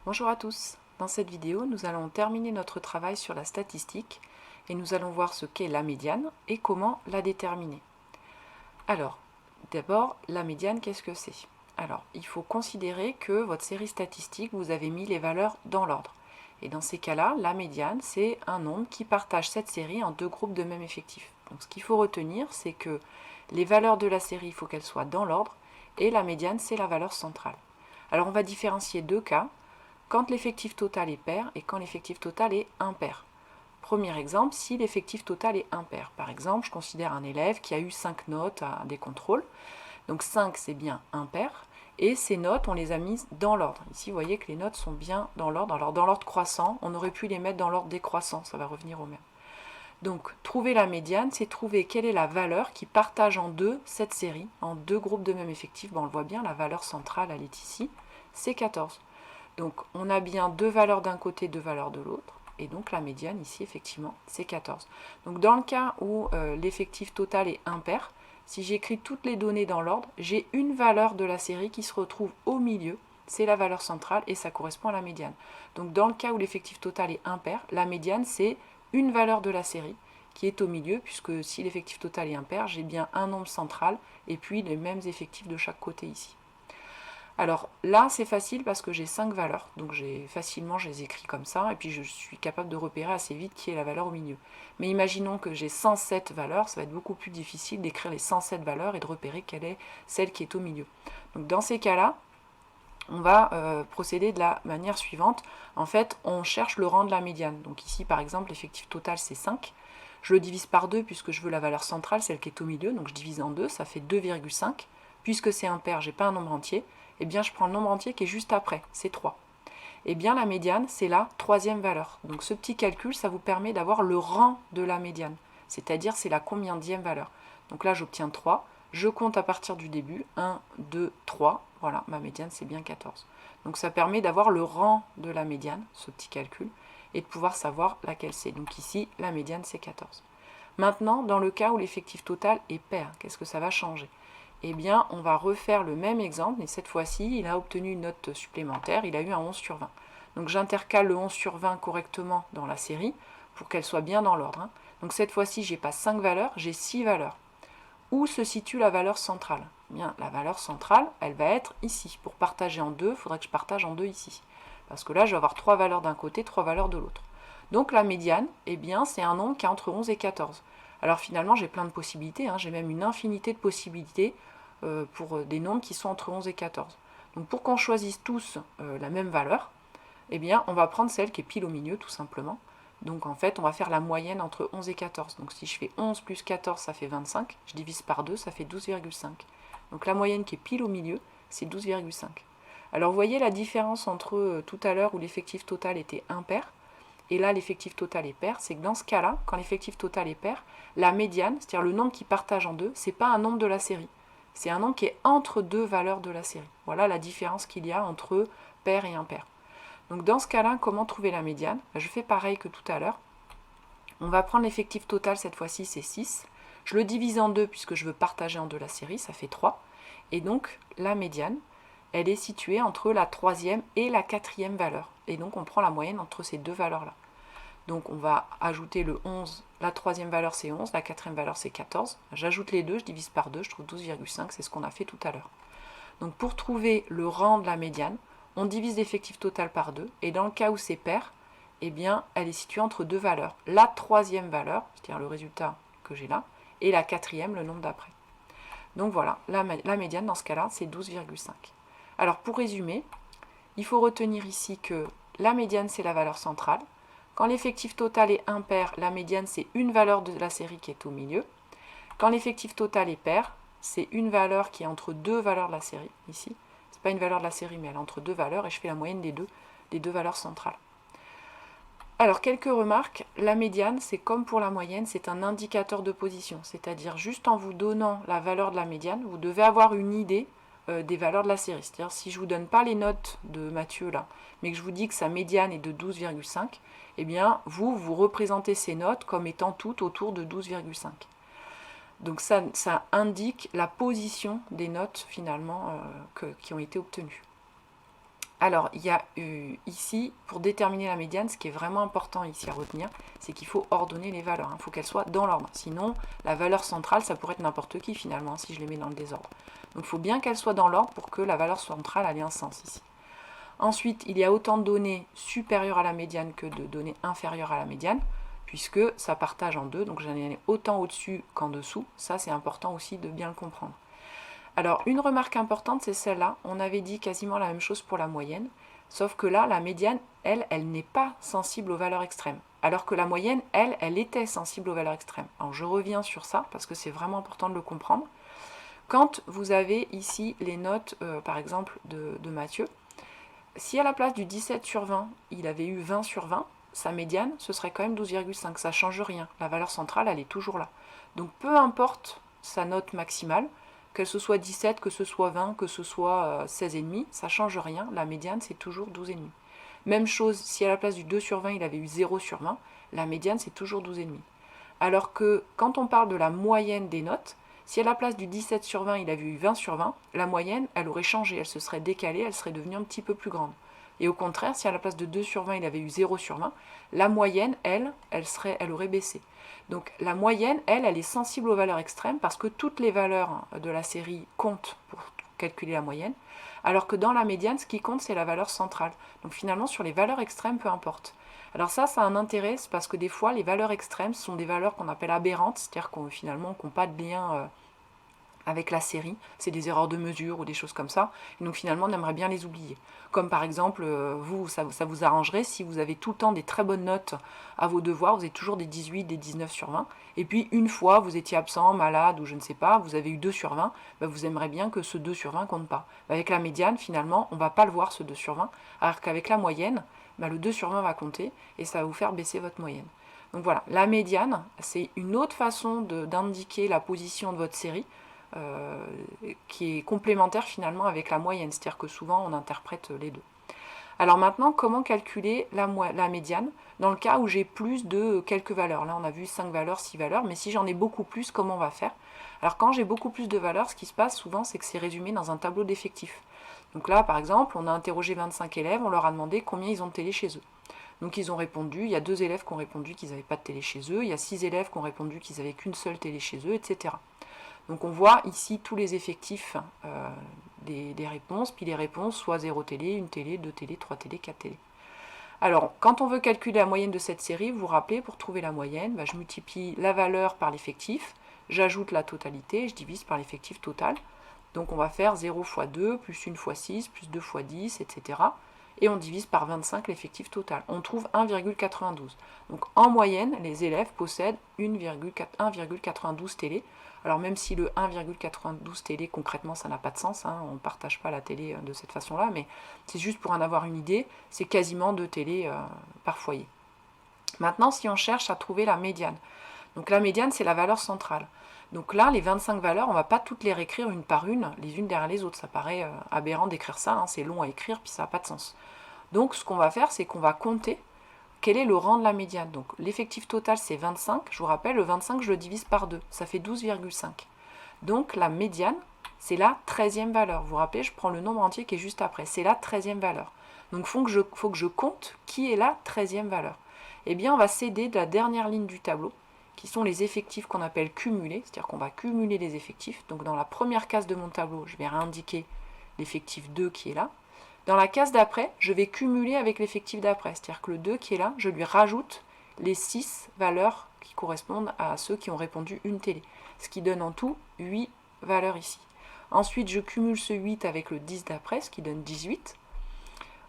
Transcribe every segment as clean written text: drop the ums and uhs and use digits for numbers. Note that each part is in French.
Bonjour à tous. Dans cette vidéo, nous allons terminer notre travail sur la statistique et nous allons voir ce qu'est la médiane et comment la déterminer. Alors, d'abord, la médiane, qu'est-ce que c'est? Alors, il faut considérer que votre série statistique, vous avez mis les valeurs dans l'ordre. Et dans ces cas-là, la médiane, c'est un nombre qui partage cette série en deux groupes de même effectif. Donc, ce qu'il faut retenir, c'est que les valeurs de la série, il faut qu'elles soient dans l'ordre et la médiane, c'est la valeur centrale. Alors, on va différencier deux cas. Quand l'effectif total est pair et quand l'effectif total est impair. Premier exemple, si l'effectif total est impair. Par exemple, je considère un élève qui a eu 5 notes à des contrôles. Donc 5, c'est bien impair. Et ces notes, on les a mises dans l'ordre. Ici, vous voyez que les notes sont bien dans l'ordre. Alors dans l'ordre croissant, on aurait pu les mettre dans l'ordre décroissant. Ça va revenir au même. Donc, trouver la médiane, c'est trouver quelle est la valeur qui partage en deux cette série, en deux groupes de même effectif. Bon, on le voit bien, la valeur centrale, elle est ici, c'est 14. Donc on a bien deux valeurs d'un côté, deux valeurs de l'autre. Et donc la médiane ici, effectivement, c'est 14. Donc dans le cas où l'effectif total est impair, si j'écris toutes les données dans l'ordre, j'ai une valeur de la série qui se retrouve au milieu. C'est la valeur centrale et ça correspond à la médiane. Donc dans le cas où l'effectif total est impair, la médiane, c'est une valeur de la série qui est au milieu, puisque si l'effectif total est impair, j'ai bien un nombre central et puis les mêmes effectifs de chaque côté ici. Alors là, c'est facile parce que j'ai 5 valeurs, donc facilement je les écris comme ça, et puis je suis capable de repérer assez vite qui est la valeur au milieu. Mais imaginons que j'ai 107 valeurs, ça va être beaucoup plus difficile d'écrire les 107 valeurs et de repérer quelle est celle qui est au milieu. Donc dans ces cas-là, on va procéder de la manière suivante. En fait, on cherche le rang de la médiane. Donc ici, par exemple, l'effectif total, c'est 5. Je le divise par 2 puisque je veux la valeur centrale, celle qui est au milieu, donc je divise en 2, ça fait 2,5. Puisque c'est impair, je n'ai pas un nombre entier, eh bien je prends le nombre entier qui est juste après, c'est 3. Eh bien la médiane, c'est la troisième valeur. Donc ce petit calcul, ça vous permet d'avoir le rang de la médiane, c'est-à-dire c'est la combienième valeur. Donc là j'obtiens 3, je compte à partir du début, 1, 2, 3, voilà, ma médiane c'est bien 14. Donc ça permet d'avoir le rang de la médiane, ce petit calcul, et de pouvoir savoir laquelle c'est. Donc ici, la médiane c'est 14. Maintenant, dans le cas où l'effectif total est pair, qu'est-ce que ça va changer? Eh bien, on va refaire le même exemple, mais cette fois-ci, il a obtenu une note supplémentaire, il a eu un 11 sur 20. Donc j'intercale le 11 sur 20 correctement dans la série, pour qu'elle soit bien dans l'ordre. Donc cette fois-ci, je n'ai pas 5 valeurs, j'ai 6 valeurs. Où se situe la valeur centrale? Eh bien, la valeur centrale, elle va être ici. Pour partager en deux, il faudrait que je partage en deux ici. Parce que là, je vais avoir 3 valeurs d'un côté, 3 valeurs de l'autre. Donc la médiane, eh bien, c'est un nombre qui est entre 11 et 14. Alors finalement, j'ai plein de possibilités, j'ai même une infinité de possibilités pour des nombres qui sont entre 11 et 14. Donc pour qu'on choisisse tous la même valeur, eh bien, on va prendre celle qui est pile au milieu, tout simplement. Donc en fait, on va faire la moyenne entre 11 et 14. Donc si je fais 11 plus 14, ça fait 25. Je divise par 2, ça fait 12,5. Donc la moyenne qui est pile au milieu, c'est 12,5. Alors vous voyez la différence entre tout à l'heure où l'effectif total était impair, et là l'effectif total est pair, c'est que dans ce cas-là, quand l'effectif total est pair, la médiane, c'est-à-dire le nombre qui partage en deux, c'est pas un nombre de la série. C'est un nombre qui est entre deux valeurs de la série. Voilà la différence qu'il y a entre pair et impair. Donc dans ce cas-là, comment trouver la médiane? Je fais pareil que tout à l'heure. On va prendre l'effectif total, cette fois-ci c'est 6. Je le divise en deux puisque je veux partager en deux la série, ça fait 3. Et donc la médiane, elle est située entre la troisième et la quatrième valeur. Et donc on prend la moyenne entre ces deux valeurs-là. Donc on va ajouter le 11, la troisième valeur c'est 11, la quatrième valeur c'est 14. J'ajoute les deux, je divise par 2, je trouve 12,5, c'est ce qu'on a fait tout à l'heure. Donc pour trouver le rang de la médiane, on divise l'effectif total par 2, et dans le cas où c'est pair, eh bien elle est située entre deux valeurs. La troisième valeur, c'est-à-dire le résultat que j'ai là, et la quatrième, le nombre d'après. Donc voilà, la médiane dans ce cas-là, c'est 12,5. Alors pour résumer, il faut retenir ici que la médiane c'est la valeur centrale. Quand l'effectif total est impair, la médiane c'est une valeur de la série qui est au milieu. Quand l'effectif total est pair, c'est une valeur qui est entre deux valeurs de la série, ici. C'est pas une valeur de la série, mais elle est entre deux valeurs, et je fais la moyenne des deux valeurs centrales. Alors, quelques remarques. La médiane, c'est comme pour la moyenne, c'est un indicateur de position. C'est-à-dire, juste en vous donnant la valeur de la médiane, vous devez avoir une idée des valeurs de la série. C'est-à-dire, si je ne vous donne pas les notes de Mathieu, là, mais que je vous dis que sa médiane est de 12,5, eh bien, vous représentez ces notes comme étant toutes autour de 12,5. Donc ça indique la position des notes finalement qui ont été obtenues. Alors, il y a ici, pour déterminer la médiane, ce qui est vraiment important ici à retenir, c'est qu'il faut ordonner les valeurs. Il faut qu'elles soient dans l'ordre. Sinon, la valeur centrale, ça pourrait être n'importe qui finalement, si je les mets dans le désordre. Donc, il faut bien qu'elles soient dans l'ordre pour que la valeur centrale ait un sens ici. Ensuite, il y a autant de données supérieures à la médiane que de données inférieures à la médiane, puisque ça partage en deux, donc j'en ai autant au-dessus qu'en dessous. Ça, c'est important aussi de bien le comprendre. Alors, une remarque importante, c'est celle-là. On avait dit quasiment la même chose pour la moyenne, sauf que là, la médiane, elle n'est pas sensible aux valeurs extrêmes. Alors que la moyenne, elle était sensible aux valeurs extrêmes. Alors, je reviens sur ça, parce que c'est vraiment important de le comprendre. Quand vous avez ici les notes, par exemple, de Mathieu, si à la place du 17 sur 20, il avait eu 20 sur 20, sa médiane, ce serait quand même 12,5. Ça ne change rien. La valeur centrale, elle est toujours là. Donc, peu importe sa note maximale, que ce soit 17, que ce soit 20, que ce soit 16,5, ça ne change rien. La médiane, c'est toujours 12,5. Même chose, si à la place du 2 sur 20, il avait eu 0 sur 20, la médiane, c'est toujours 12,5. Alors que quand on parle de la moyenne des notes, si à la place du 17 sur 20, il avait eu 20 sur 20, la moyenne, elle aurait changé, elle se serait décalée, elle serait devenue un petit peu plus grande. Et au contraire, si à la place de 2 sur 20, il avait eu 0 sur 20, la moyenne, elle aurait baissé. Donc la moyenne, elle est sensible aux valeurs extrêmes parce que toutes les valeurs de la série comptent pour calculer la moyenne, alors que dans la médiane, ce qui compte, c'est la valeur centrale. Donc finalement, sur les valeurs extrêmes, peu importe. Alors ça a un intérêt, c'est parce que des fois, les valeurs extrêmes sont des valeurs qu'on appelle aberrantes, c'est-à-dire qu'on finalement n'ont pas de lien avec la série, c'est des erreurs de mesure ou des choses comme ça, et donc finalement on aimerait bien les oublier. Comme par exemple, ça vous arrangerait si vous avez tout le temps des très bonnes notes à vos devoirs, vous avez toujours des 18, des 19 sur 20, et puis une fois vous étiez absent, malade ou je ne sais pas, vous avez eu 2 sur 20, vous aimeriez bien que ce 2 sur 20 compte pas. Avec la médiane, finalement, on ne va pas le voir ce 2 sur 20, alors qu'avec la moyenne, le 2 sur 20 va compter, et ça va vous faire baisser votre moyenne. Donc voilà, la médiane, c'est une autre façon d'indiquer la position de votre série, qui est complémentaire finalement avec la moyenne, c'est-à-dire que souvent on interprète les deux. Alors maintenant, comment calculer la médiane dans le cas où j'ai plus de quelques valeurs? Là on a vu 5 valeurs, 6 valeurs, mais si j'en ai beaucoup plus, comment on va faire? Alors quand j'ai beaucoup plus de valeurs, ce qui se passe souvent, c'est que c'est résumé dans un tableau d'effectifs. Donc là par exemple, on a interrogé 25 élèves, on leur a demandé combien ils ont de télé chez eux. Donc ils ont répondu, il y a 2 élèves qui ont répondu qu'ils n'avaient pas de télé chez eux, il y a 6 élèves qui ont répondu qu'ils n'avaient qu'une seule télé chez eux, etc. Donc on voit ici tous les effectifs des réponses, puis les réponses, soit 0 télé, 1 télé, 2 télé, 3 télé, 4 télé. Alors, quand on veut calculer la moyenne de cette série, vous vous rappelez, pour trouver la moyenne, je multiplie la valeur par l'effectif, j'ajoute la totalité, je divise par l'effectif total. Donc on va faire 0 fois 2, plus 1 fois 6, plus 2 fois 10, etc. Et on divise par 25 l'effectif total. On trouve 1,92. Donc en moyenne, les élèves possèdent 1,92 télé. Alors même si le 1,92 télé, concrètement, ça n'a pas de sens, on ne partage pas la télé de cette façon-là, mais c'est juste pour en avoir une idée, c'est quasiment 2 télés par foyer. Maintenant, si on cherche à trouver la médiane, donc la médiane, c'est la valeur centrale. Donc là, les 25 valeurs, on ne va pas toutes les réécrire une par une, les unes derrière les autres. Ça paraît aberrant d'écrire ça, c'est long à écrire, puis ça n'a pas de sens. Donc ce qu'on va faire, c'est qu'on va compter quel est le rang de la médiane. Donc l'effectif total, c'est 25. Je vous rappelle, le 25, je le divise par 2. Ça fait 12,5. Donc la médiane, c'est la 13e valeur. Vous vous rappelez, je prends le nombre entier qui est juste après. C'est la 13e valeur. Donc il faut que je compte qui est la 13e valeur. Eh bien, on va s'aider de la dernière ligne du tableau, qui sont les effectifs qu'on appelle cumulés, c'est-à-dire qu'on va cumuler les effectifs. Donc dans la première case de mon tableau, je vais réindiquer l'effectif 2 qui est là. Dans la case d'après, je vais cumuler avec l'effectif d'après, c'est-à-dire que le 2 qui est là, je lui rajoute les 6 valeurs qui correspondent à ceux qui ont répondu une télé, ce qui donne en tout 8 valeurs ici. Ensuite, je cumule ce 8 avec le 10 d'après, ce qui donne 18.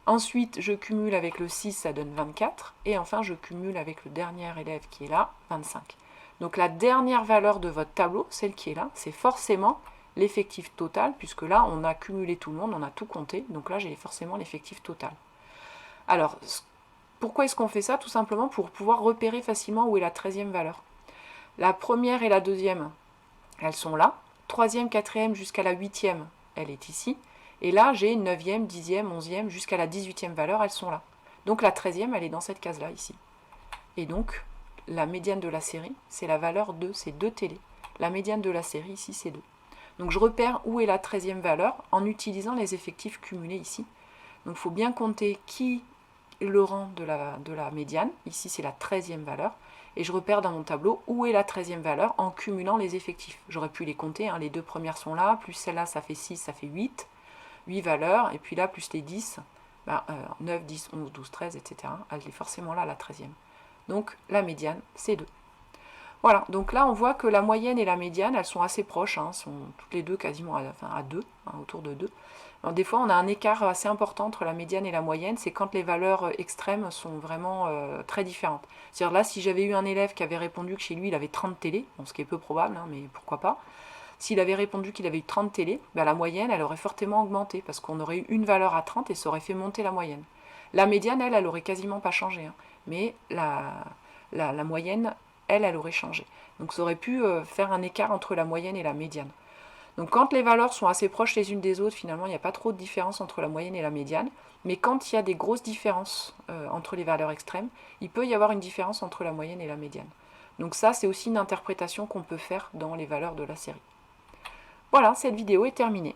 Ensuite, je cumule avec le 6, ça donne 24. Et enfin, je cumule avec le dernier élève qui est là, 25. Donc la dernière valeur de votre tableau, celle qui est là, c'est forcément l'effectif total, puisque là, on a cumulé tout le monde, on a tout compté. Donc là, j'ai forcément l'effectif total. Alors, pourquoi est-ce qu'on fait ça? Tout simplement pour pouvoir repérer facilement où est la 13e valeur. La première et la deuxième, elles sont là. Troisième, quatrième jusqu'à la 8e, elle est ici. Et là, j'ai 9e, 10e, 11e, jusqu'à la 18e valeur, elles sont là. Donc la 13e, elle est dans cette case-là, ici. Et donc, la médiane de la série, c'est la valeur 2, c'est 2 télé. La médiane de la série, ici, c'est 2. Donc je repère où est la 13e valeur en utilisant les effectifs cumulés ici. Donc il faut bien compter qui est le rang de la médiane. Ici c'est la 13e valeur. Et je repère dans mon tableau où est la 13e valeur en cumulant les effectifs. J'aurais pu les compter, hein, les deux premières sont là, plus celle-là ça fait 6, ça fait 8. 8 valeurs, et puis là plus les 10, 9, 10, 11, 12, 13, etc. Elle est forcément là la 13e. Donc la médiane c'est 2. Voilà, donc là on voit que la moyenne et la médiane, elles sont assez proches, hein, sont toutes les deux quasiment à 2, hein, autour de 2. Alors des fois on a un écart assez important entre la médiane et la moyenne, c'est quand les valeurs extrêmes sont vraiment très différentes. C'est-à-dire là, si j'avais eu un élève qui avait répondu que chez lui il avait 30 télés, bon, ce qui est peu probable, hein, mais pourquoi pas, s'il avait répondu qu'il avait eu 30 télés, ben la moyenne elle aurait fortement augmenté, parce qu'on aurait eu une valeur à 30 et ça aurait fait monter la moyenne. La médiane, elle aurait quasiment pas changé, hein, mais la moyenne, elle aurait changé. Donc ça aurait pu faire un écart entre la moyenne et la médiane. Donc quand les valeurs sont assez proches les unes des autres, finalement, il n'y a pas trop de différence entre la moyenne et la médiane. Mais quand il y a des grosses différences entre les valeurs extrêmes, il peut y avoir une différence entre la moyenne et la médiane. Donc ça, c'est aussi une interprétation qu'on peut faire dans les valeurs de la série. Voilà, cette vidéo est terminée.